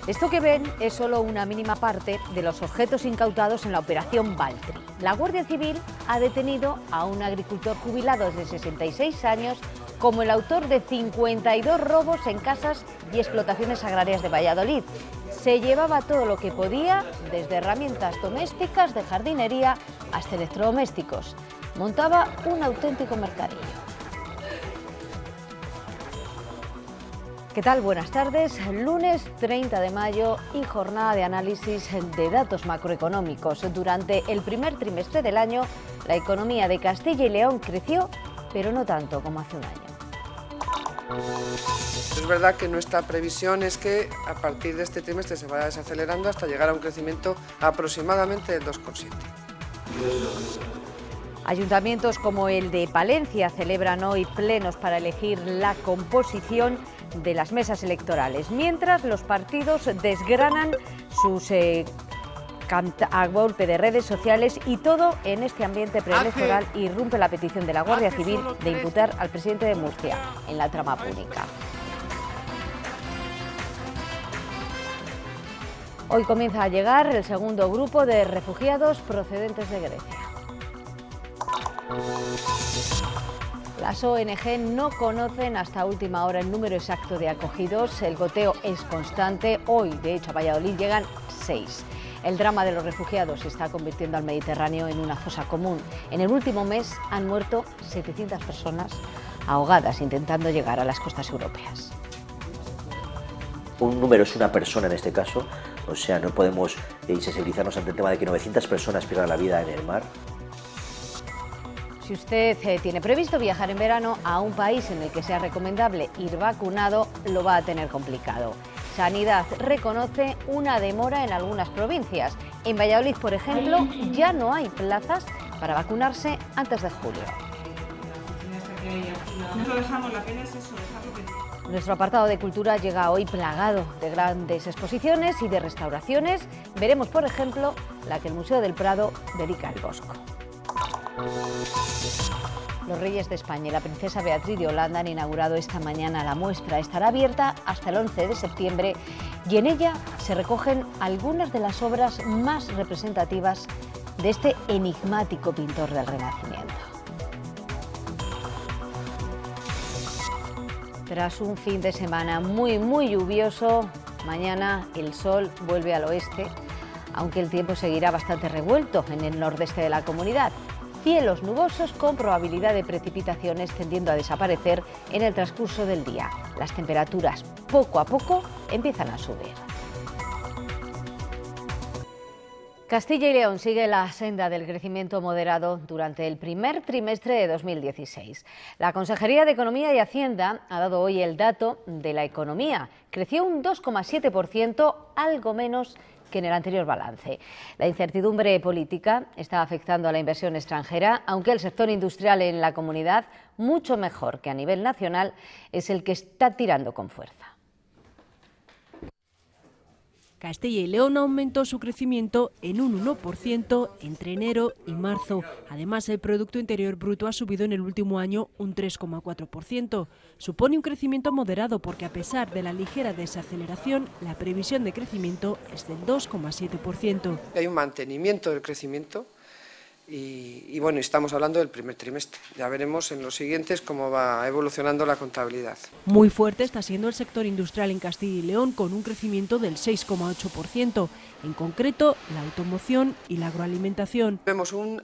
Esto que ven es solo una mínima parte de los objetos incautados en la operación Valtri. La Guardia Civil ha detenido a un agricultor jubilado de 66 años como el autor de 52 robos en casas y explotaciones agrarias de Valladolid. Se llevaba todo lo que podía, desde herramientas domésticas, de jardinería, hasta electrodomésticos. Montaba un auténtico mercadillo. ¿Qué tal? Buenas tardes. Lunes 30 de mayo y jornada de análisis de datos macroeconómicos. Durante el primer trimestre del año, la economía de Castilla y León creció, pero no tanto como hace un año. Es verdad que nuestra previsión es que a partir de este trimestre se vaya desacelerando hasta llegar a un crecimiento aproximadamente del 2,7. Ayuntamientos como el de Palencia celebran hoy plenos para elegir la composición de las mesas electorales, mientras los partidos desgranan sus a golpe de redes sociales, y todo en este ambiente preelectoral irrumpe la petición de la Guardia Civil de imputar al presidente de Murcia en la trama púnica. Hoy comienza a llegar el segundo grupo de refugiados procedentes de Grecia. Las ONG no conocen hasta última hora el número exacto de acogidos. El goteo es constante. Hoy, de hecho, a Valladolid llegan 6. El drama de los refugiados se está convirtiendo al Mediterráneo en una fosa común. En el último mes han muerto 700 personas ahogadas intentando llegar a las costas europeas. Un número es una persona en este caso, o sea, no podemos insensibilizarnos ante el tema de que 900 personas pierdan la vida en el mar. Si usted tiene previsto viajar en verano a un país en el que sea recomendable ir vacunado, lo va a tener complicado. Sanidad reconoce una demora en algunas provincias. En Valladolid, por ejemplo, ya no hay plazas para vacunarse antes de julio. Nuestro apartado de cultura llega hoy plagado de grandes exposiciones y de restauraciones. Veremos, por ejemplo, la que el Museo del Prado dedica al Bosco. Los reyes de España y la princesa Beatriz de Holanda han inaugurado esta mañana la muestra. Estará abierta hasta el 11 de septiembre y en ella se recogen algunas de las obras más representativas de este enigmático pintor del Renacimiento. Tras un fin de semana muy lluvioso, mañana el sol vuelve al oeste, aunque el tiempo seguirá bastante revuelto en el nordeste de la comunidad. Cielos nubosos con probabilidad de precipitaciones tendiendo a desaparecer en el transcurso del día. Las temperaturas poco a poco empiezan a subir. Castilla y León sigue la senda del crecimiento moderado durante el primer trimestre de 2016. La Consejería de Economía y Hacienda ha dado hoy el dato de la economía. Creció un 2,7%, algo menos que en el anterior balance. La incertidumbre política está afectando a la inversión extranjera, aunque el sector industrial en la comunidad, mucho mejor que a nivel nacional, es el que está tirando con fuerza. Castilla y León aumentó su crecimiento en un 1% entre enero y marzo. Además, el Producto Interior Bruto ha subido en el último año un 3,4%. Supone un crecimiento moderado porque, a pesar de la ligera desaceleración, la previsión de crecimiento es del 2,7%. Hay un mantenimiento del crecimiento y bueno, estamos hablando del primer trimestre. Ya veremos en los siguientes cómo va evolucionando la contabilidad. Muy fuerte está siendo el sector industrial en Castilla y León, con un crecimiento del 6,8%. En concreto, la automoción y la agroalimentación. Vemos un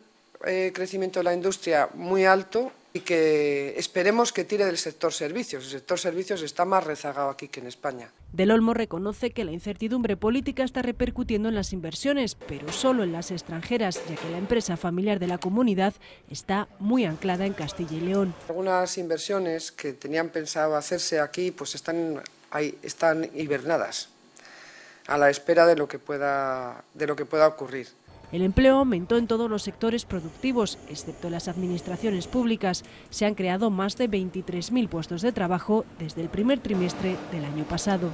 crecimiento de la industria muy alto y que esperemos que tire del sector servicios. El sector servicios está más rezagado aquí que en España. Del Olmo reconoce que la incertidumbre política está repercutiendo en las inversiones, pero solo en las extranjeras, ya que la empresa familiar de la comunidad está muy anclada en Castilla y León. Algunas inversiones que tenían pensado hacerse aquí pues están hibernadas, a la espera de lo que pueda ocurrir. El empleo aumentó en todos los sectores productivos, excepto las administraciones públicas. Se han creado más de 23.000 puestos de trabajo desde el primer trimestre del año pasado.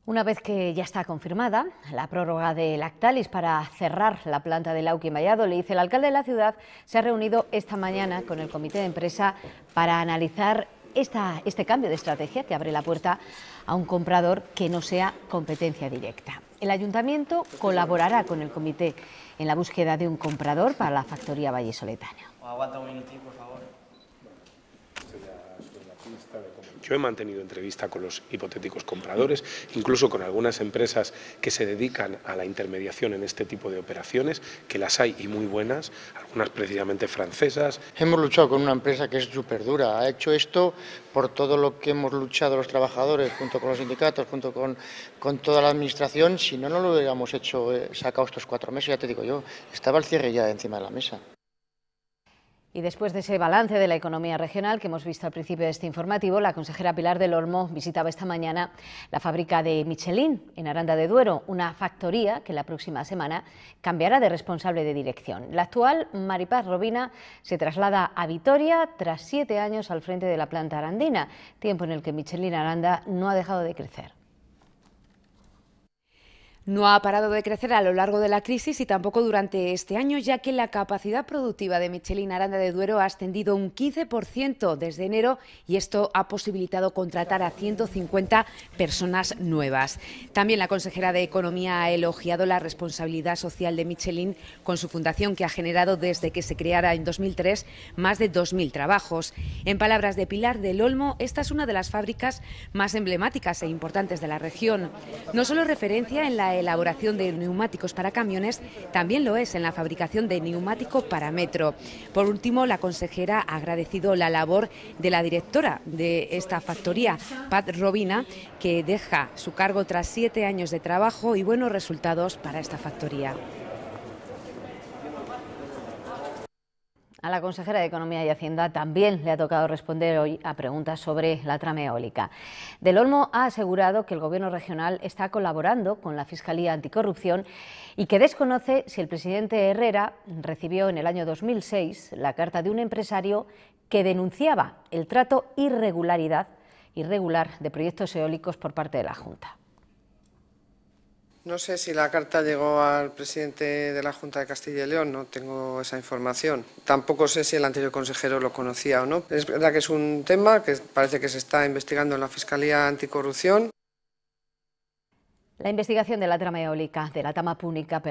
Una vez que ya está confirmada la prórroga de Lactalis para cerrar la planta de Lauki en Valladolid, el alcalde de la ciudad se ha reunido esta mañana con el comité de empresa para analizar este cambio de estrategia que abre la puerta a un comprador que no sea competencia directa. El Ayuntamiento colaborará con el comité en la búsqueda de un comprador para la factoría vallisoletana. Aguanta un minutín, por favor. Yo he mantenido entrevista con los hipotéticos compradores, incluso con algunas empresas que se dedican a la intermediación en este tipo de operaciones, que las hay y muy buenas, algunas precisamente francesas. Hemos luchado con una empresa que es súper dura, ha hecho esto por todo lo que hemos luchado los trabajadores, junto con los sindicatos, junto con toda la administración. Si no, no lo hubiéramos hecho, sacado estos 4 meses, ya te digo yo, estaba el cierre ya encima de la mesa. Y después de ese balance de la economía regional que hemos visto al principio de este informativo, la consejera Pilar del Olmo visitaba esta mañana la fábrica de Michelin en Aranda de Duero, una factoría que la próxima semana cambiará de responsable de dirección. La actual Mari Paz Robina se traslada a Vitoria tras 7 años al frente de la planta arandina, tiempo en el que Michelin Aranda no ha dejado de crecer. No ha parado de crecer a lo largo de la crisis y tampoco durante este año, ya que la capacidad productiva de Michelin Aranda de Duero ha ascendido un 15% desde enero y esto ha posibilitado contratar a 150 personas nuevas. También la consejera de Economía ha elogiado la responsabilidad social de Michelin con su fundación, que ha generado desde que se creara en 2003 más de 2.000 trabajos. En palabras de Pilar del Olmo, esta es una de las fábricas más emblemáticas e importantes de la región. No solo referencia en la elaboración de neumáticos para camiones, también lo es en la fabricación de neumático para metro. Por último, la consejera ha agradecido la labor de la directora de esta factoría, Paz Robina, que deja su cargo tras 7 años de trabajo y buenos resultados para esta factoría. A la consejera de Economía y Hacienda también le ha tocado responder hoy a preguntas sobre la trama eólica. Del Olmo ha asegurado que el Gobierno regional está colaborando con la Fiscalía Anticorrupción y que desconoce si el presidente Herrera recibió en el año 2006 la carta de un empresario que denunciaba el trato irregular de proyectos eólicos por parte de la Junta. No sé si la carta llegó al presidente de la Junta de Castilla y León, no tengo esa información. Tampoco sé si el anterior consejero lo conocía o no. Es verdad que es un tema que parece que se está investigando en la Fiscalía Anticorrupción. La investigación de la trama eólica, de la trama púnica,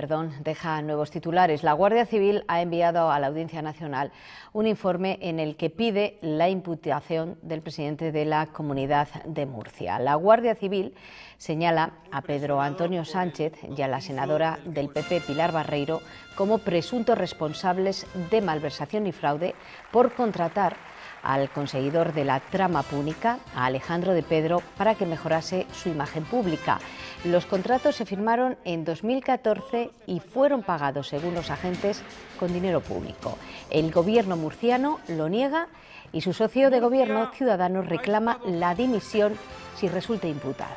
deja nuevos titulares. La Guardia Civil ha enviado a la Audiencia Nacional un informe en el que pide la imputación del presidente de la Comunidad de Murcia. La Guardia Civil señala a Pedro Antonio Sánchez y a la senadora del PP, Pilar Barreiro, como presuntos responsables de malversación y fraude por contratar al conseguidor de la trama púnica, a Alejandro de Pedro, para que mejorase su imagen pública. Los contratos se firmaron en 2014 y fueron pagados, según los agentes, con dinero público. El gobierno murciano lo niega y su socio de gobierno, Ciudadanos, reclama la dimisión si resulta imputado.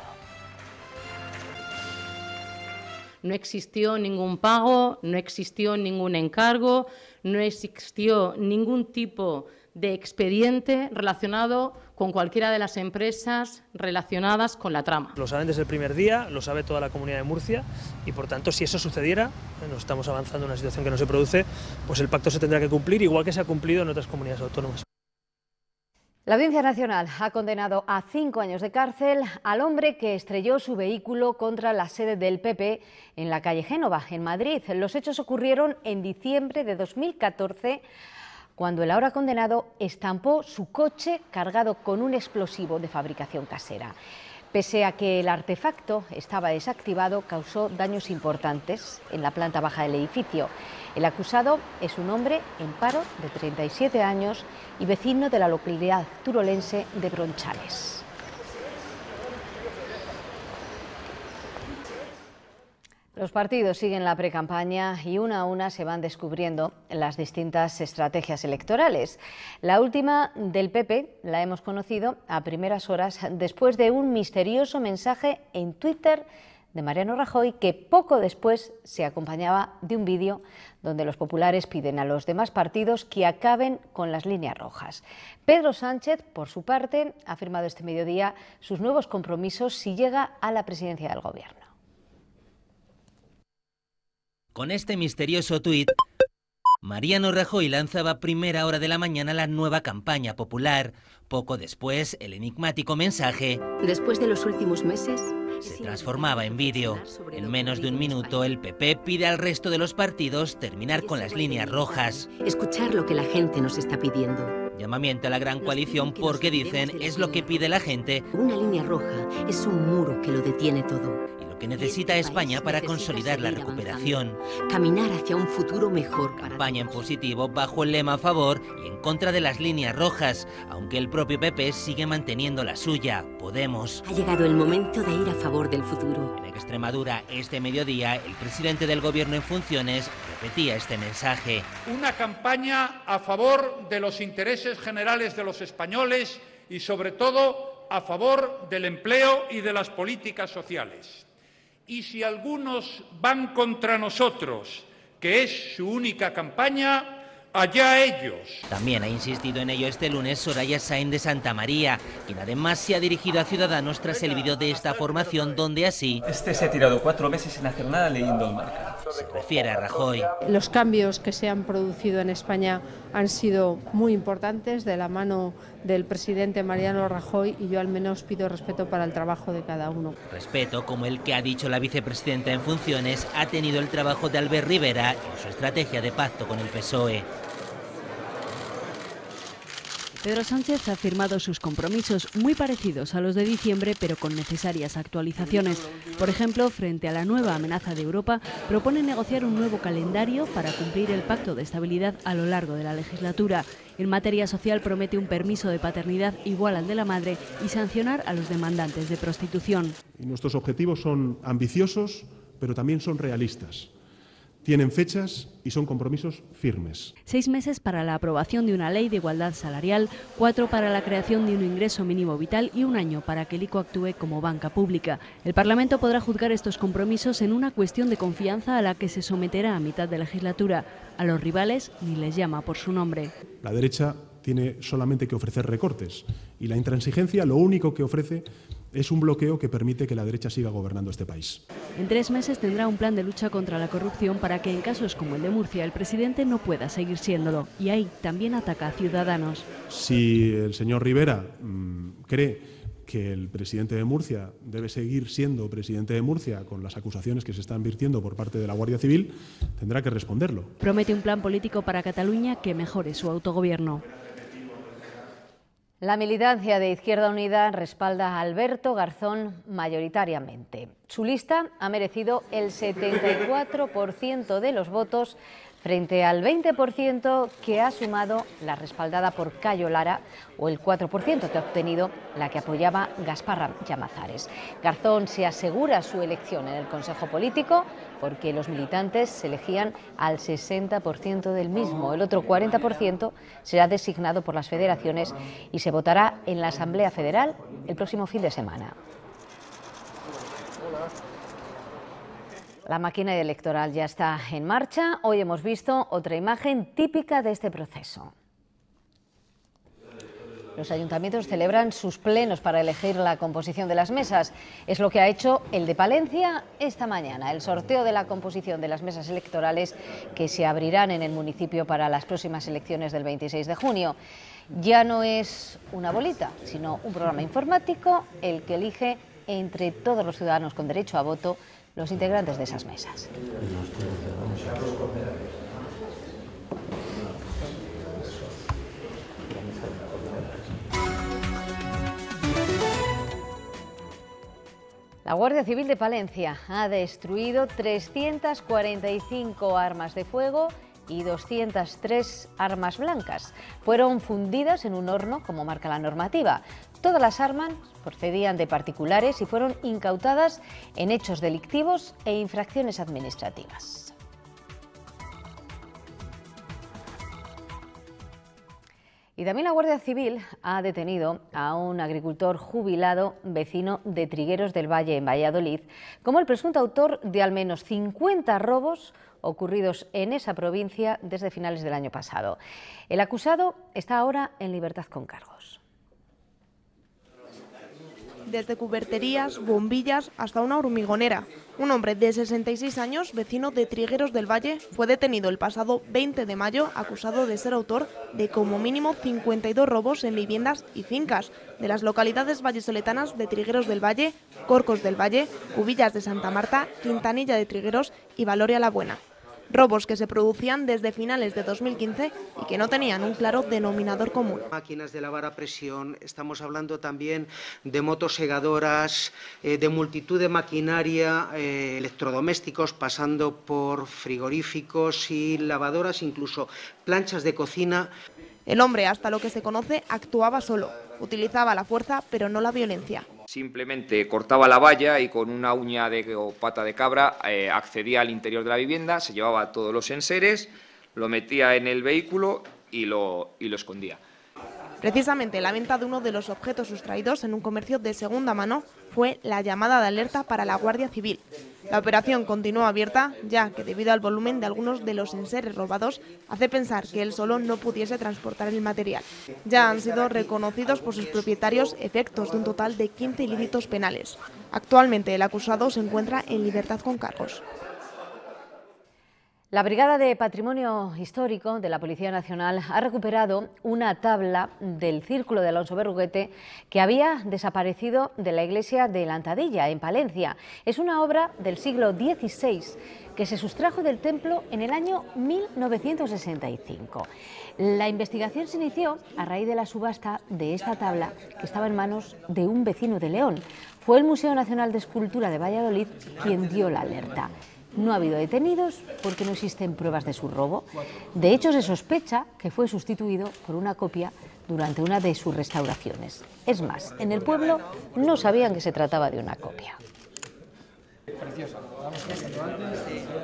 No existió ningún pago, no existió ningún encargo, no existió ningún tipo de expediente relacionado con cualquiera de las empresas relacionadas con la trama. Lo saben desde el primer día, lo sabe toda la Comunidad de Murcia y, por tanto, si eso sucediera, nos estamos avanzando en una situación que no se produce, pues el pacto se tendrá que cumplir, igual que se ha cumplido en otras comunidades autónomas. La Audiencia Nacional ha condenado a 5 años de cárcel al hombre que estrelló su vehículo contra la sede del PP en la calle Génova, en Madrid. Los hechos ocurrieron en diciembre de 2014, cuando el ahora condenado estampó su coche cargado con un explosivo de fabricación casera. Pese a que el artefacto estaba desactivado, causó daños importantes en la planta baja del edificio. El acusado es un hombre en paro de 37 años y vecino de la localidad turolense de Bronchales. Los partidos siguen la precampaña y una a una se van descubriendo las distintas estrategias electorales. La última del PP la hemos conocido a primeras horas después de un misterioso mensaje en Twitter de Mariano Rajoy, que poco después se acompañaba de un vídeo donde los populares piden a los demás partidos que acaben con las líneas rojas. Pedro Sánchez, por su parte, ha firmado este mediodía sus nuevos compromisos si llega a la presidencia del Gobierno. Con este misterioso tuit, Mariano Rajoy lanzaba a primera hora de la mañana la nueva campaña popular. Poco después, el enigmático mensaje después de los últimos meses se transformaba en vídeo. En menos de un minuto, el PP pide al resto de los partidos terminar con las líneas rojas. Escuchar lo que la gente nos está pidiendo. Llamamiento a la gran coalición porque dicen es lo que pide la gente. Una línea roja es un muro que lo detiene todo. Y lo que necesita España para consolidar la recuperación. Caminar hacia un futuro mejor. Campaña en positivo bajo el lema a favor y en contra de las líneas rojas, aunque el propio PP sigue manteniendo la suya, Podemos. Ha llegado el momento de ir a favor del futuro. En Extremadura, este mediodía, el presidente del gobierno en funciones repetía este mensaje. Una campaña a favor de los intereses generales de los españoles y, sobre todo, a favor del empleo y de las políticas sociales. Y si algunos van contra nosotros, que es su única campaña, allá ellos. También ha insistido en ello este lunes Soraya Sáenz de Santamaría, quien además se ha dirigido a Ciudadanos tras el vídeo de esta formación donde así... Se ha tirado 4 meses sin hacer nada leyendo el Marca. Se refiere a Rajoy. Los cambios que se han producido en España han sido muy importantes de la mano del presidente Mariano Rajoy y yo al menos pido respeto para el trabajo de cada uno. Respeto como el que ha dicho la vicepresidenta en funciones ha tenido el trabajo de Albert Rivera en su estrategia de pacto con el PSOE. Pedro Sánchez ha firmado sus compromisos muy parecidos a los de diciembre, pero con necesarias actualizaciones. Por ejemplo, frente a la nueva amenaza de Europa, propone negociar un nuevo calendario para cumplir el pacto de estabilidad a lo largo de la legislatura. En materia social promete un permiso de paternidad igual al de la madre y sancionar a los demandantes de prostitución. Nuestros objetivos son ambiciosos, pero también son realistas. Tienen fechas y son compromisos firmes. 6 meses para la aprobación de una ley de igualdad salarial, 4 para la creación de un ingreso mínimo vital y 1 año para que el ICO actúe como banca pública. El Parlamento podrá juzgar estos compromisos en una cuestión de confianza a la que se someterá a mitad de legislatura. A los rivales ni les llama por su nombre. La derecha tiene solamente que ofrecer recortes y la intransigencia lo único que ofrece es un bloqueo que permite que la derecha siga gobernando este país. En 3 meses tendrá un plan de lucha contra la corrupción para que en casos como el de Murcia el presidente no pueda seguir siéndolo. Y ahí también ataca a Ciudadanos. Si el señor Rivera cree que el presidente de Murcia debe seguir siendo presidente de Murcia con las acusaciones que se están vertiendo por parte de la Guardia Civil, tendrá que responderlo. Promete un plan político para Cataluña que mejore su autogobierno. La militancia de Izquierda Unida respalda a Alberto Garzón mayoritariamente. Su lista ha merecido el 74% de los votos frente al 20% que ha sumado la respaldada por Cayo Lara o el 4% que ha obtenido la que apoyaba Gaspar Llamazares. Garzón se asegura su elección en el Consejo Político porque los militantes se elegían al 60% del mismo. El otro 40% será designado por las federaciones y se votará en la Asamblea Federal el próximo fin de semana. La máquina electoral ya está en marcha. Hoy hemos visto otra imagen típica de este proceso. Los ayuntamientos celebran sus plenos para elegir la composición de las mesas. Es lo que ha hecho el de Palencia esta mañana, el sorteo de la composición de las mesas electorales que se abrirán en el municipio para las próximas elecciones del 26 de junio. Ya no es una bolita, sino un programa informático el que elige entre todos los ciudadanos con derecho a voto los integrantes de esas mesas. La Guardia Civil de Palencia ha destruido 345 armas de fuego y 203 armas blancas. Fueron fundidas en un horno, como marca la normativa. Todas las armas procedían de particulares y fueron incautadas en hechos delictivos e infracciones administrativas. Y también la Guardia Civil ha detenido a un agricultor jubilado vecino de Trigueros del Valle, en Valladolid, como el presunto autor de al menos 50 robos ocurridos en esa provincia desde finales del año pasado. El acusado está ahora en libertad con cargos. desde cuberterías, bombillas hasta una hormigonera. Un hombre de 66 años, vecino de Trigueros del Valle, fue detenido el pasado 20 de mayo acusado de ser autor de como mínimo 52 robos en viviendas y fincas de las localidades vallisoletanas de Trigueros del Valle, Corcos del Valle, Cubillas de Santa Marta, Quintanilla de Trigueros y Valoria la Buena. Robos que se producían desde finales de 2015 y que no tenían un claro denominador común. Máquinas de lavar a presión, estamos hablando también de motosegadoras, de multitud de maquinaria, electrodomésticos, pasando por frigoríficos y lavadoras, incluso planchas de cocina. El hombre, hasta lo que se conoce, actuaba solo. Utilizaba la fuerza, pero no la violencia. Simplemente cortaba la valla y con una uña o pata de cabra accedía al interior de la vivienda, se llevaba todos los enseres, lo metía en el vehículo y lo escondía. Precisamente la venta de uno de los objetos sustraídos en un comercio de segunda mano fue la llamada de alerta para la Guardia Civil. La operación continuó abierta, ya que debido al volumen de algunos de los enseres robados, hace pensar que él solo no pudiese transportar el material. Ya han sido reconocidos por sus propietarios efectos de un total de 15 ilícitos penales. Actualmente el acusado se encuentra en libertad con cargos. La Brigada de Patrimonio Histórico de la Policía Nacional ha recuperado una tabla del Círculo de Alonso Berruguete que había desaparecido de la iglesia de Lantadilla, en Palencia. Es una obra del siglo XVI que se sustrajo del templo en el año 1965. La investigación se inició a raíz de la subasta de esta tabla que estaba en manos de un vecino de León. Fue el Museo Nacional de Escultura de Valladolid quien dio la alerta. No ha habido detenidos porque no existen pruebas de su robo. De hecho, se sospecha que fue sustituido por una copia durante una de sus restauraciones. Es más, en el pueblo no sabían que se trataba de una copia.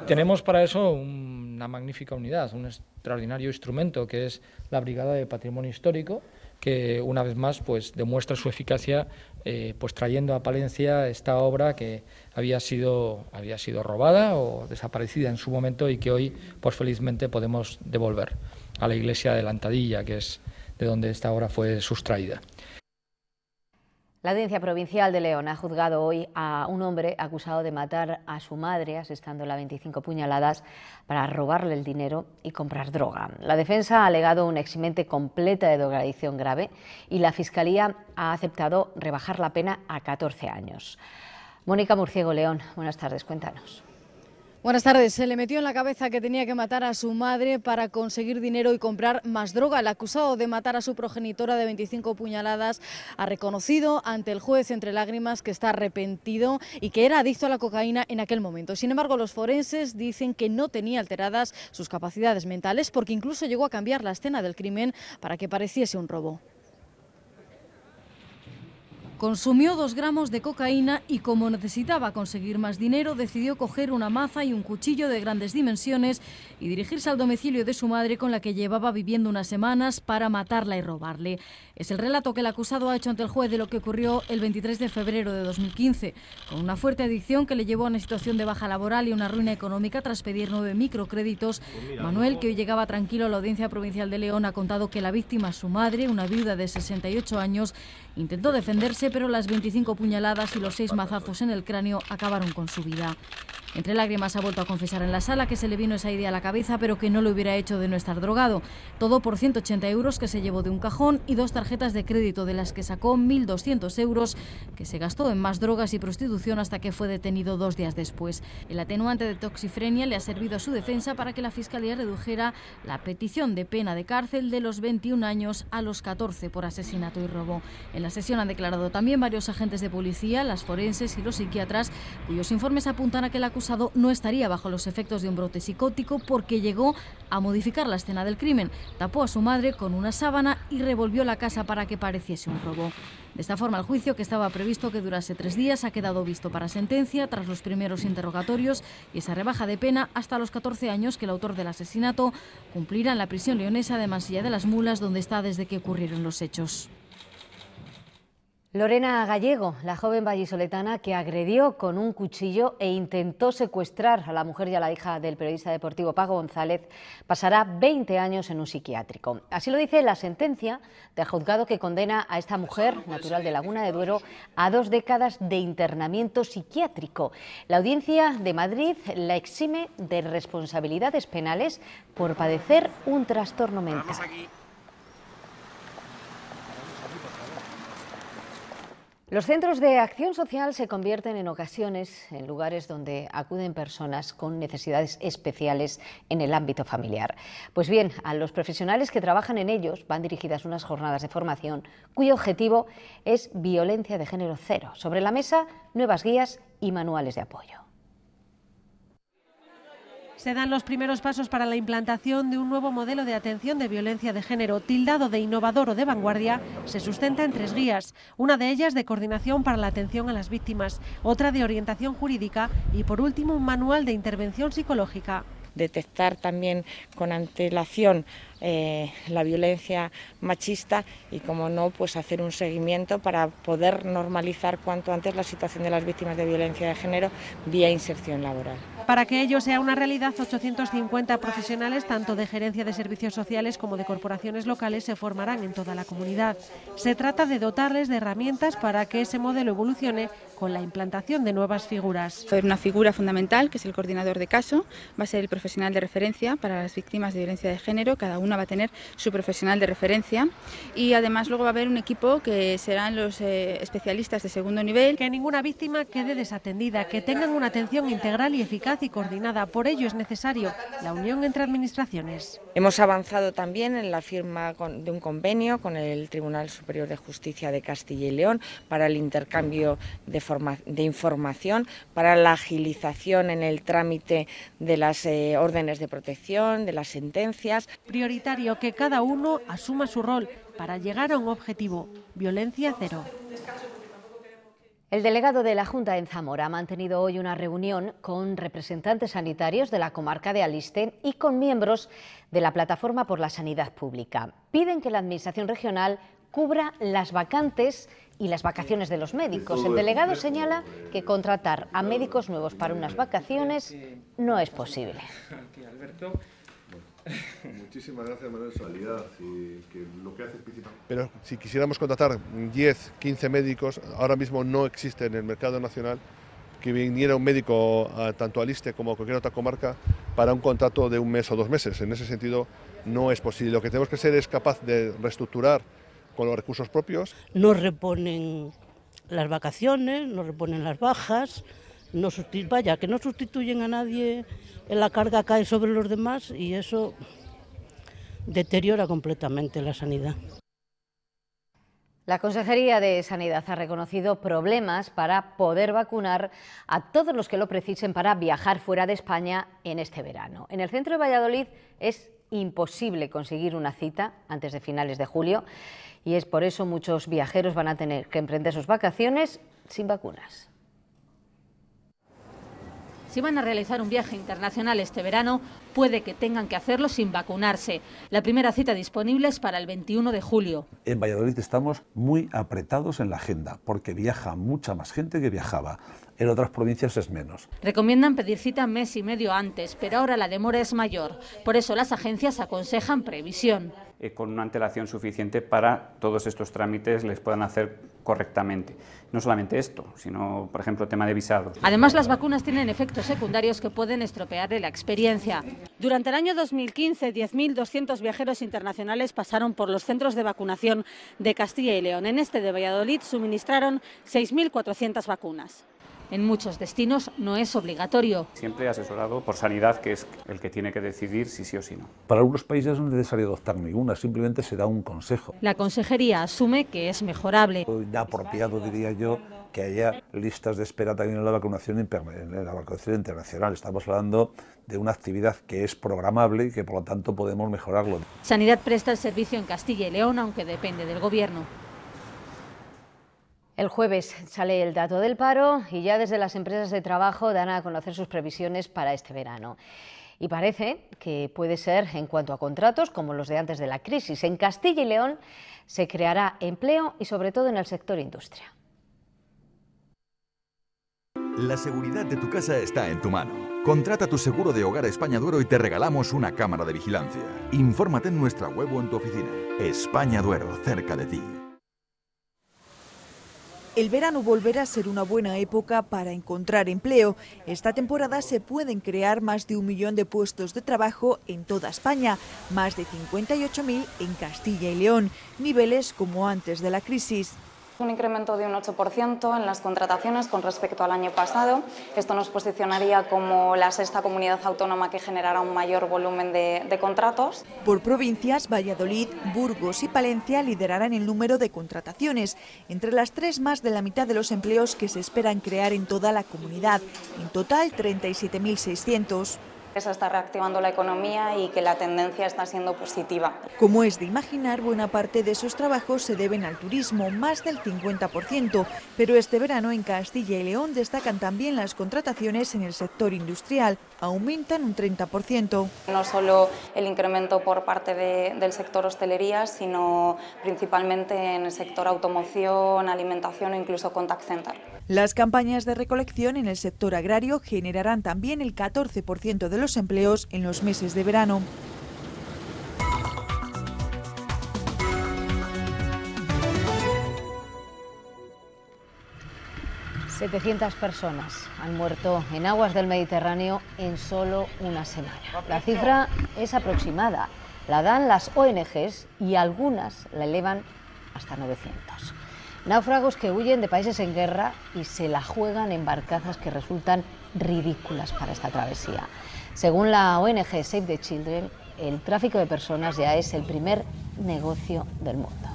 Tenemos para eso una magnífica unidad, un extraordinario instrumento que es la Brigada de Patrimonio Histórico, que una vez más pues demuestra su eficacia pues trayendo a Palencia esta obra que había sido robada o desaparecida en su momento y que hoy pues felizmente podemos devolver a la iglesia de Lantadilla, que es de donde esta obra fue sustraída. La Audiencia Provincial de León ha juzgado hoy a un hombre acusado de matar a su madre, asestándola 25 puñaladas para robarle el dinero y comprar droga. La defensa ha alegado una eximente completa de drogadicción grave y la Fiscalía ha aceptado rebajar la pena a 14 años. Mónica Murciego, León, buenas tardes, cuéntanos. Buenas tardes. Se le metió en la cabeza que tenía que matar a su madre para conseguir dinero y comprar más droga. El acusado de matar a su progenitora de 25 puñaladas ha reconocido ante el juez entre lágrimas que está arrepentido y que era adicto a la cocaína en aquel momento. Sin embargo, los forenses dicen que no tenía alteradas sus capacidades mentales porque incluso llegó a cambiar la escena del crimen para que pareciese un robo. Consumió 2 gramos de cocaína y como necesitaba conseguir más dinero, decidió coger una maza y un cuchillo de grandes dimensiones y dirigirse al domicilio de su madre con la que llevaba viviendo unas semanas para matarla y robarle. Es el relato que el acusado ha hecho ante el juez de lo que ocurrió el 23 de febrero de 2015, con una fuerte adicción que le llevó a una situación de baja laboral y una ruina económica tras pedir 9 microcréditos. Manuel, que hoy llegaba tranquilo a la Audiencia Provincial de León, ha contado que la víctima, su madre, una viuda de 68 años, intentó defenderse, pero las 25 puñaladas y los 6 mazazos en el cráneo acabaron con su vida. Entre lágrimas ha vuelto a confesar en la sala que se le vino esa idea a la cabeza, pero que no lo hubiera hecho de no estar drogado. Todo por 180 euros que se llevó de un cajón y 2 tarjetas de crédito, de las que sacó 1.200 euros que se gastó en más drogas y prostitución hasta que fue detenido 2 días después. El atenuante de toxifrenia le ha servido a su defensa para que la Fiscalía redujera la petición de pena de cárcel de los 21 años a los 14 por asesinato y robo. En la sesión han declarado también varios agentes de policía, las forenses y los psiquiatras, cuyos informes apuntan a que el acusado no estaría bajo los efectos de un brote psicótico porque llegó a modificar la escena del crimen, tapó a su madre con una sábana y revolvió la casa para que pareciese un robo. De esta forma, el juicio, que estaba previsto que durase 3 días, ha quedado visto para sentencia tras los primeros interrogatorios y esa rebaja de pena hasta los 14 años que el autor del asesinato cumplirá en la prisión leonesa de Mansilla de las Mulas, donde está desde que ocurrieron los hechos. Lorena Gallego, la joven vallisoletana que agredió con un cuchillo e intentó secuestrar a la mujer y a la hija del periodista deportivo Paco González, pasará 20 años en un psiquiátrico. Así lo dice la sentencia del juzgado que condena a esta mujer, natural de Laguna de Duero, a 2 décadas de internamiento psiquiátrico. La Audiencia de Madrid la exime de responsabilidades penales por padecer un trastorno mental. Los centros de acción social se convierten en ocasiones en lugares donde acuden personas con necesidades especiales en el ámbito familiar. Pues bien, a los profesionales que trabajan en ellos van dirigidas unas jornadas de formación cuyo objetivo es violencia de género cero. Sobre la mesa, nuevas guías y manuales de apoyo. Se dan los primeros pasos para la implantación de un nuevo modelo de atención de violencia de género, tildado de innovador o de vanguardia. Se sustenta en 3 guías, una de ellas de coordinación para la atención a las víctimas, otra de orientación jurídica y, por último, un manual de intervención psicológica. Detectar también con antelación la violencia machista y, como no, pues hacer un seguimiento para poder normalizar cuanto antes la situación de las víctimas de violencia de género vía inserción laboral. Para que ello sea una realidad, 850 profesionales, tanto de gerencia de servicios sociales como de corporaciones locales, se formarán en toda la comunidad. Se trata de dotarles de herramientas para que ese modelo evolucione con la implantación de nuevas figuras. Va a haber una figura fundamental, que es el coordinador de caso, va a ser el profesional de referencia para las víctimas de violencia de género. Cada una va a tener su profesional de referencia y además luego va a haber un equipo que serán los especialistas de segundo nivel. Que ninguna víctima quede desatendida, que tengan una atención integral y eficaz y coordinada. Por ello es necesario la unión entre administraciones. Hemos avanzado también en la firma de un convenio con el Tribunal Superior de Justicia de Castilla y León para el intercambio de información, para la agilización en el trámite de las órdenes de protección, de las sentencias. Prioritario que cada uno asuma su rol para llegar a un objetivo: violencia cero. El delegado de la Junta en Zamora ha mantenido hoy una reunión con representantes sanitarios de la comarca de Aliste y con miembros de la Plataforma por la Sanidad Pública. Piden que la Administración regional cubra las vacantes y las vacaciones de los médicos. El delegado señala que contratar a médicos nuevos para unas vacaciones no es posible. Muchísimas gracias, Manuel Solidad. Pero si quisiéramos contratar 10, 15 médicos, ahora mismo no existe en el mercado nacional que viniera un médico tanto a Aliste como a cualquier otra comarca para un contrato de 1 mes o 2 meses. En ese sentido no es posible. Lo que tenemos que ser es capaz de reestructurar con los recursos propios. No reponen las vacaciones, no reponen las bajas, que no sustituyen a nadie, la carga cae sobre los demás y eso deteriora completamente la sanidad. La Consejería de Sanidad ha reconocido problemas para poder vacunar a todos los que lo precisen para viajar fuera de España en este verano. En el centro de Valladolid es imposible conseguir una cita antes de finales de julio y es por eso muchos viajeros van a tener que emprender sus vacaciones sin vacunas. Si van a realizar un viaje internacional este verano, puede que tengan que hacerlo sin vacunarse. La primera cita disponible es para el 21 de julio. En Valladolid estamos muy apretados en la agenda, porque viaja mucha más gente que viajaba. En otras provincias es menos. Recomiendan pedir cita 1 mes y medio antes, pero ahora la demora es mayor. Por eso las agencias aconsejan previsión. Con una antelación suficiente para todos estos trámites les puedan hacer correctamente. No solamente esto, sino, por ejemplo, tema de visados. Además, las vacunas tienen efectos secundarios que pueden estropearle la experiencia. Durante el año 2015, 10.200 viajeros internacionales pasaron por los centros de vacunación de Castilla y León. En este de Valladolid suministraron 6.400 vacunas. En muchos destinos no es obligatorio. Siempre asesorado por Sanidad, que es el que tiene que decidir si sí o si no. Para algunos países no es necesario adoptar ninguna, simplemente se da un consejo. La Consejería asume que es mejorable. Es apropiado, diría yo, que haya listas de espera también en la vacunación internacional. Estamos hablando de una actividad que es programable y que por lo tanto podemos mejorarlo. Sanidad presta el servicio en Castilla y León, aunque depende del Gobierno. El jueves sale el dato del paro y ya desde las empresas de trabajo dan a conocer sus previsiones para este verano. Y parece que puede ser en cuanto a contratos como los de antes de la crisis. En Castilla y León se creará empleo y sobre todo en el sector industria. La seguridad de tu casa está en tu mano. Contrata tu seguro de hogar España Duero y te regalamos una cámara de vigilancia. Infórmate en nuestra web o en tu oficina. España Duero, cerca de ti. El verano volverá a ser una buena época para encontrar empleo. Esta temporada se pueden crear más de 1 millón de puestos de trabajo en toda España, más de 58.000 en Castilla y León, niveles como antes de la crisis. Un incremento de un 8% en las contrataciones con respecto al año pasado. Esto nos posicionaría como la 6ª comunidad autónoma que generará un mayor volumen de contratos. Por provincias, Valladolid, Burgos y Palencia liderarán el número de contrataciones. Entre las 3, más de la mitad de los empleos que se esperan crear en toda la comunidad. En total, 37.600. Se está reactivando la economía y que la tendencia está siendo positiva. Como es de imaginar, buena parte de esos trabajos se deben al turismo, más del 50%, pero este verano en Castilla y León destacan también las contrataciones en el sector industrial, aumentan un 30%. No solo el incremento por parte del sector hostelería, sino principalmente en el sector automoción, alimentación o incluso contact center. Las campañas de recolección en el sector agrario generarán también el 14% de los empleos en los meses de verano. ...700 personas han muerto en aguas del Mediterráneo en solo una semana. La cifra es aproximada, la dan las ONGs y algunas la elevan hasta 900. Náufragos que huyen de países en guerra y se la juegan en barcazas que resultan ridículas para esta travesía. Según la ONG Save the Children, el tráfico de personas ya es el primer negocio del mundo.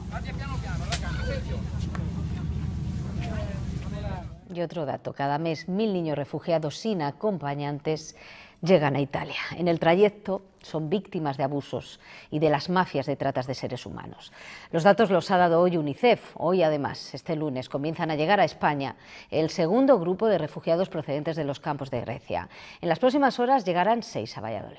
Y otro dato, cada mes 1.000 niños refugiados sin acompañantes llegan a Italia. En el trayecto son víctimas de abusos y de las mafias de tratas de seres humanos. Los datos los ha dado hoy UNICEF. Hoy, además, este lunes, comienzan a llegar a España el segundo grupo de refugiados procedentes de los campos de Grecia. En las próximas horas llegarán 6 a Valladolid.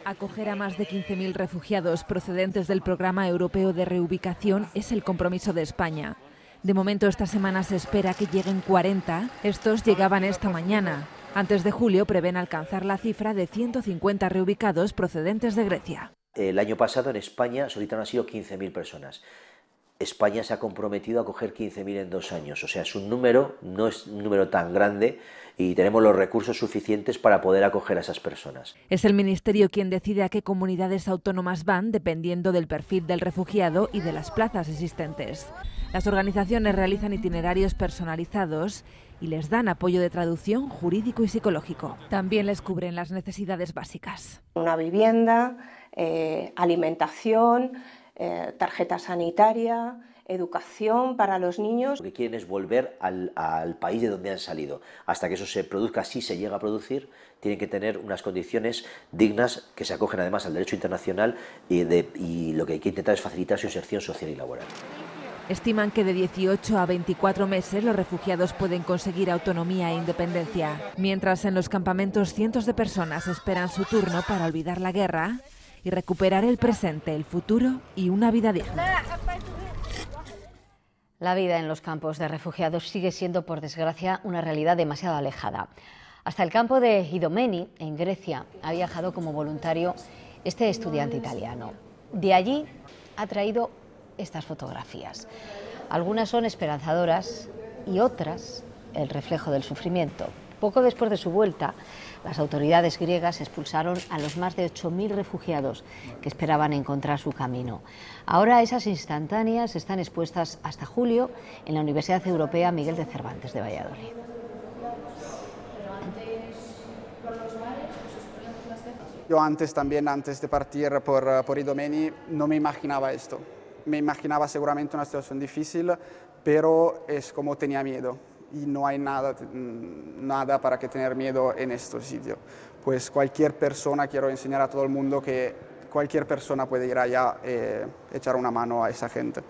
Acoger a más de 15.000 refugiados procedentes del Programa Europeo de Reubicación es el compromiso de España. De momento, esta semana se espera que lleguen 40. Estos llegaban esta mañana. Antes de julio prevén alcanzar la cifra de 150 reubicados procedentes de Grecia. El año pasado en España solicitaron asilo 15.000 personas. España se ha comprometido a acoger 15.000 en 2 años. O sea, es un número, no es un número tan grande y tenemos los recursos suficientes para poder acoger a esas personas. Es el Ministerio quien decide a qué comunidades autónomas van, dependiendo del perfil del refugiado y de las plazas existentes. Las organizaciones realizan itinerarios personalizados y les dan apoyo de traducción jurídico y psicológico. También les cubren las necesidades básicas. Una vivienda, alimentación, tarjeta sanitaria, educación para los niños. Lo que quieren es volver al país de donde han salido. Hasta que eso se produzca, si se llega a producir, tienen que tener unas condiciones dignas que se acogen además al derecho internacional y lo que hay que intentar es facilitar su inserción social y laboral. Estiman que de 18 a 24 meses los refugiados pueden conseguir autonomía e independencia. Mientras en los campamentos cientos de personas esperan su turno para olvidar la guerra y recuperar el presente, el futuro y una vida digna. La vida en los campos de refugiados sigue siendo, por desgracia, una realidad demasiado alejada. Hasta el campo de Idomeni, en Grecia, ha viajado como voluntario este estudiante italiano. De allí ha traído estas fotografías. Algunas son esperanzadoras y otras el reflejo del sufrimiento. Poco después de su vuelta, las autoridades griegas expulsaron a los más de 8.000 refugiados que esperaban encontrar su camino. Ahora esas instantáneas están expuestas hasta julio en la Universidad Europea Miguel de Cervantes de Valladolid. Yo antes de partir por Idomeni, no me imaginaba esto. Me imaginaba seguramente una situación difícil, pero es como tenía miedo. Y no hay nada para que tener miedo en este sitio. Pues cualquier persona, quiero enseñar a todo el mundo que cualquier persona puede ir allá echar una mano a esa gente.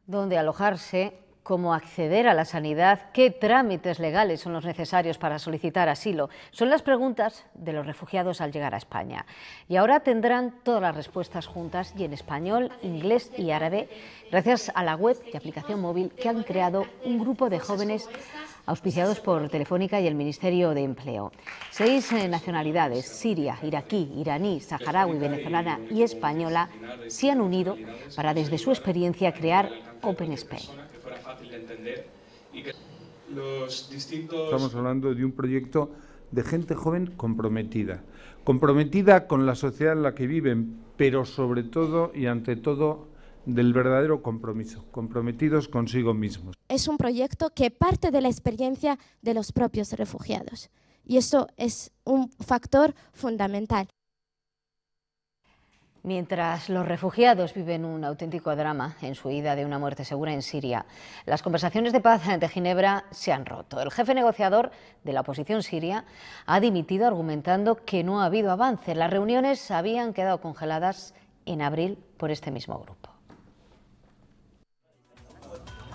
Donde alojarse cómo acceder a la sanidad, qué trámites legales son los necesarios para solicitar asilo. Son las preguntas de los refugiados al llegar a España. Y ahora tendrán todas las respuestas juntas y en español, inglés y árabe, gracias a la web y aplicación móvil que han creado un grupo de jóvenes auspiciados por Telefónica y el Ministerio de Empleo. 6 nacionalidades, siria, iraquí, iraní, saharaui, venezolana y española, se han unido para desde su experiencia crear Open Spain. Estamos hablando de un proyecto de gente joven comprometida con la sociedad en la que viven, pero sobre todo y ante todo del verdadero compromiso, comprometidos consigo mismos. Es un proyecto que parte de la experiencia de los propios refugiados y eso es un factor fundamental. Mientras los refugiados viven un auténtico drama en su huida de una muerte segura en Siria, las conversaciones de paz de Ginebra se han roto. El jefe negociador de la oposición siria ha dimitido argumentando que no ha habido avance. Las reuniones habían quedado congeladas en abril por este mismo grupo.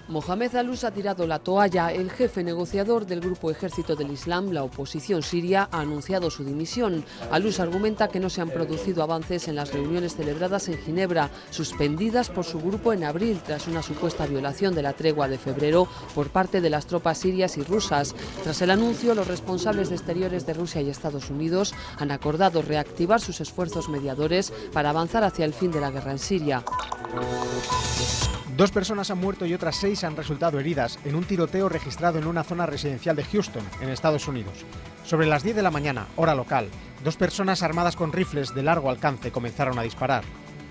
Mohamed Alus ha tirado la toalla. El jefe negociador del Grupo Ejército del Islam, la oposición siria, ha anunciado su dimisión. Alus argumenta que no se han producido avances en las reuniones celebradas en Ginebra, suspendidas por su grupo en abril tras una supuesta violación de la tregua de febrero por parte de las tropas sirias y rusas. Tras el anuncio, los responsables de exteriores de Rusia y Estados Unidos han acordado reactivar sus esfuerzos mediadores para avanzar hacia el fin de la guerra en Siria. 2 personas han muerto y otras 6 han resultado heridas en un tiroteo registrado en una zona residencial de Houston, en Estados Unidos. Sobre las 10 de la mañana, hora local, 2 personas armadas con rifles de largo alcance comenzaron a disparar.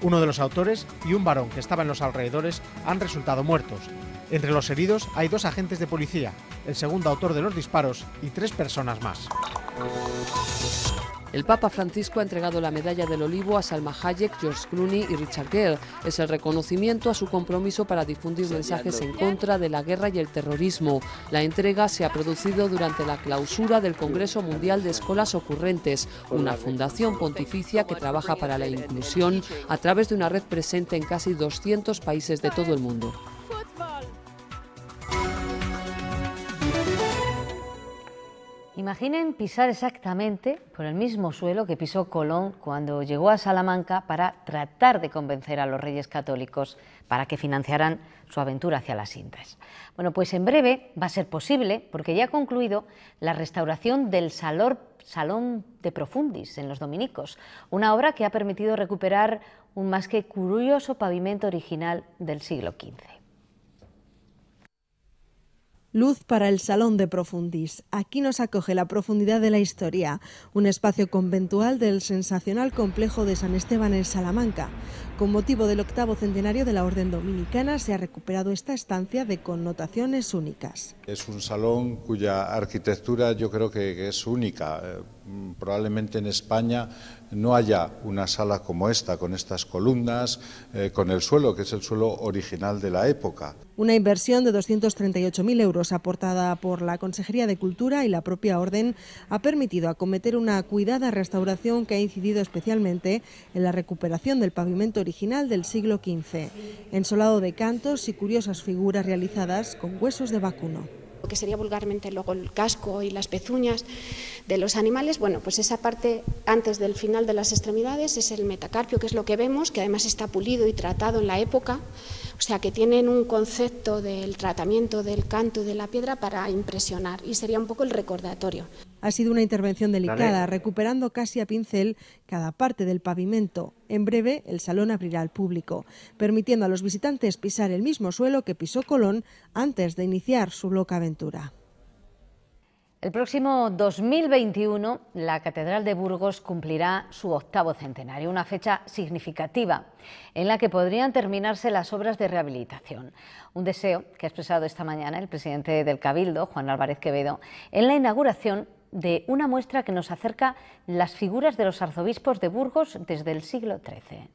Uno de los autores y un varón que estaba en los alrededores han resultado muertos. Entre los heridos hay 2 agentes de policía, el segundo autor de los disparos y 3 personas más. El Papa Francisco ha entregado la Medalla del Olivo a Salma Hayek, George Clooney y Richard Gere. Es el reconocimiento a su compromiso para difundir mensajes en contra de la guerra y el terrorismo. La entrega se ha producido durante la clausura del Congreso Mundial de Escolas Ocurrentes, una fundación pontificia que trabaja para la inclusión a través de una red presente en casi 200 países de todo el mundo. Imaginen pisar exactamente por el mismo suelo que pisó Colón cuando llegó a Salamanca para tratar de convencer a los Reyes Católicos para que financiaran su aventura hacia las Indias. Bueno, pues en breve va a ser posible porque ya ha concluido la restauración del Salón de Profundis en los Dominicos, una obra que ha permitido recuperar un más que curioso pavimento original del siglo XV. Luz para el Salón de Profundis. Aquí nos acoge la profundidad de la historia, un espacio conventual del sensacional complejo de San Esteban en Salamanca. Con motivo del 8º centenario de la Orden Dominicana se ha recuperado esta estancia de connotaciones únicas. Es un salón cuya arquitectura yo creo que es única. Probablemente en España no haya una sala como esta, con estas columnas, con el suelo, que es el suelo original de la época. Una inversión de 238.000 euros aportada por la Consejería de Cultura y la propia Orden ha permitido acometer una cuidada restauración que ha incidido especialmente en la recuperación del pavimento original del siglo XV, ensolado de cantos y curiosas figuras realizadas con huesos de vacuno. Lo que sería vulgarmente luego el casco y las pezuñas de los animales, bueno, pues esa parte antes del final de las extremidades es el metacarpio, que es lo que vemos, que además está pulido y tratado en la época, o sea que tienen un concepto del tratamiento del canto y de la piedra para impresionar y sería un poco el recordatorio. Ha sido una intervención delicada, recuperando casi a pincel cada parte del pavimento. En breve, el salón abrirá al público, permitiendo a los visitantes pisar el mismo suelo que pisó Colón antes de iniciar su loca aventura. El próximo 2021, la Catedral de Burgos cumplirá su 8º centenario, una fecha significativa en la que podrían terminarse las obras de rehabilitación. Un deseo que ha expresado esta mañana el presidente del Cabildo, Juan Álvarez Quevedo, en la inauguración de una muestra que nos acerca las figuras de los arzobispos de Burgos desde el siglo XIII.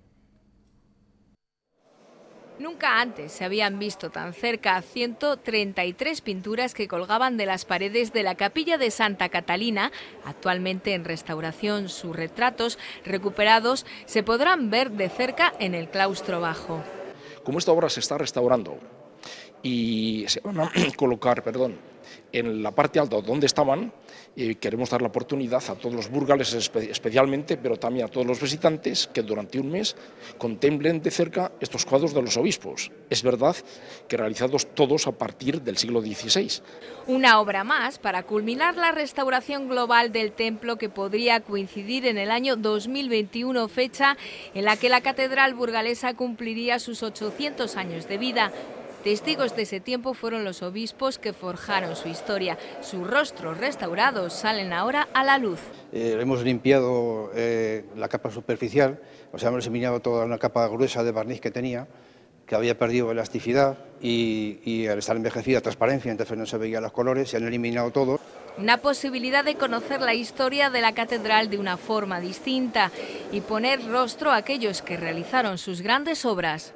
Nunca antes se habían visto tan cerca 133 pinturas que colgaban de las paredes de la capilla de Santa Catalina, actualmente en restauración. Sus retratos recuperados se podrán ver de cerca en el claustro bajo. Como esta obra se está restaurando y se van a colocar, en la parte alta donde estaban. Queremos dar la oportunidad a todos los burgaleses especialmente, pero también a todos los visitantes que durante un mes contemplen de cerca estos cuadros de los obispos. Es verdad que realizados todos a partir del siglo XVI. Una obra más para culminar la restauración global del templo, que podría coincidir en el año 2021, fecha en la que la catedral burgalesa cumpliría sus 800 años de vida. Testigos de ese tiempo fueron los obispos que forjaron su historia. Sus rostros restaurados salen ahora a la luz. Hemos limpiado la capa superficial, o sea, hemos eliminado toda una capa gruesa de barniz que tenía, que había perdido elasticidad y al estar envejecida, transparencia, entonces no se veían los colores, se han eliminado todo. Una posibilidad de conocer la historia de la catedral de una forma distinta y poner rostro a aquellos que realizaron sus grandes obras.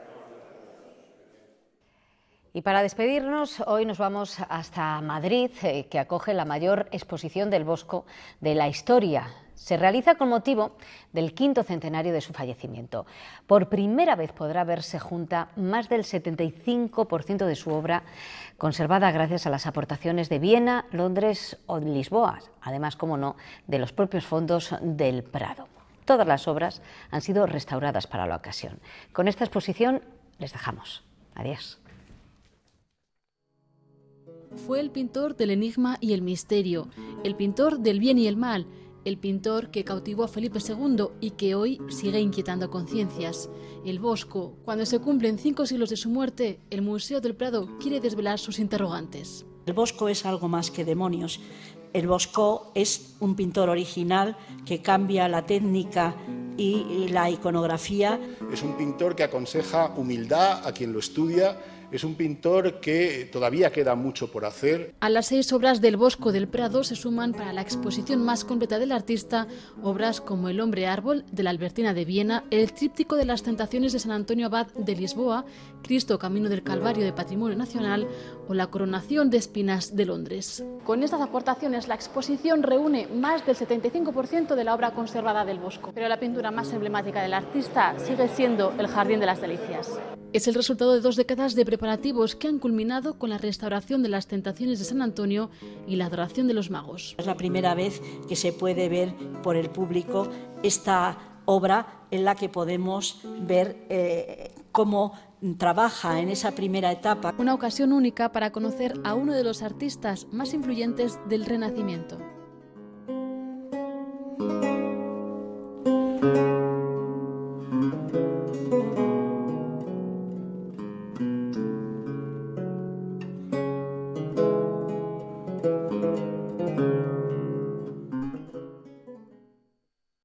Y para despedirnos, hoy nos vamos hasta Madrid, que acoge la mayor exposición del Bosco de la historia. Se realiza con motivo del 5º centenario de su fallecimiento. Por primera vez podrá verse junta más del 75% de su obra, conservada gracias a las aportaciones de Viena, Londres o Lisboa, además, como no, de los propios fondos del Prado. Todas las obras han sido restauradas para la ocasión. Con esta exposición les dejamos. Adiós. Fue el pintor del enigma y el misterio, el pintor del bien y el mal, el pintor que cautivó a Felipe II y que hoy sigue inquietando conciencias. El Bosco, cuando se cumplen 5 siglos de su muerte, el Museo del Prado quiere desvelar sus interrogantes. El Bosco es algo más que demonios. El Bosco es un pintor original que cambia la técnica y la iconografía. Es un pintor que aconseja humildad a quien lo estudia. Es un pintor que todavía queda mucho por hacer. A las 6 obras del Bosco del Prado se suman, para la exposición más completa del artista, obras como El hombre árbol, de la Albertina de Viena, el tríptico de las Tentaciones de San Antonio Abad de Lisboa, Cristo Camino del Calvario de Patrimonio Nacional o La Coronación de Espinas de Londres. Con estas aportaciones, la exposición reúne más del 75% de la obra conservada del Bosco. Pero la pintura más emblemática del artista sigue siendo El Jardín de las Delicias. Es el resultado de 2 décadas de preparativos que han culminado con la restauración de las Tentaciones de San Antonio y la Adoración de los Magos. Es la primera vez que se puede ver por el público esta obra, en la que podemos ver cómo trabaja en esa primera etapa. Una ocasión única para conocer a uno de los artistas más influyentes del Renacimiento.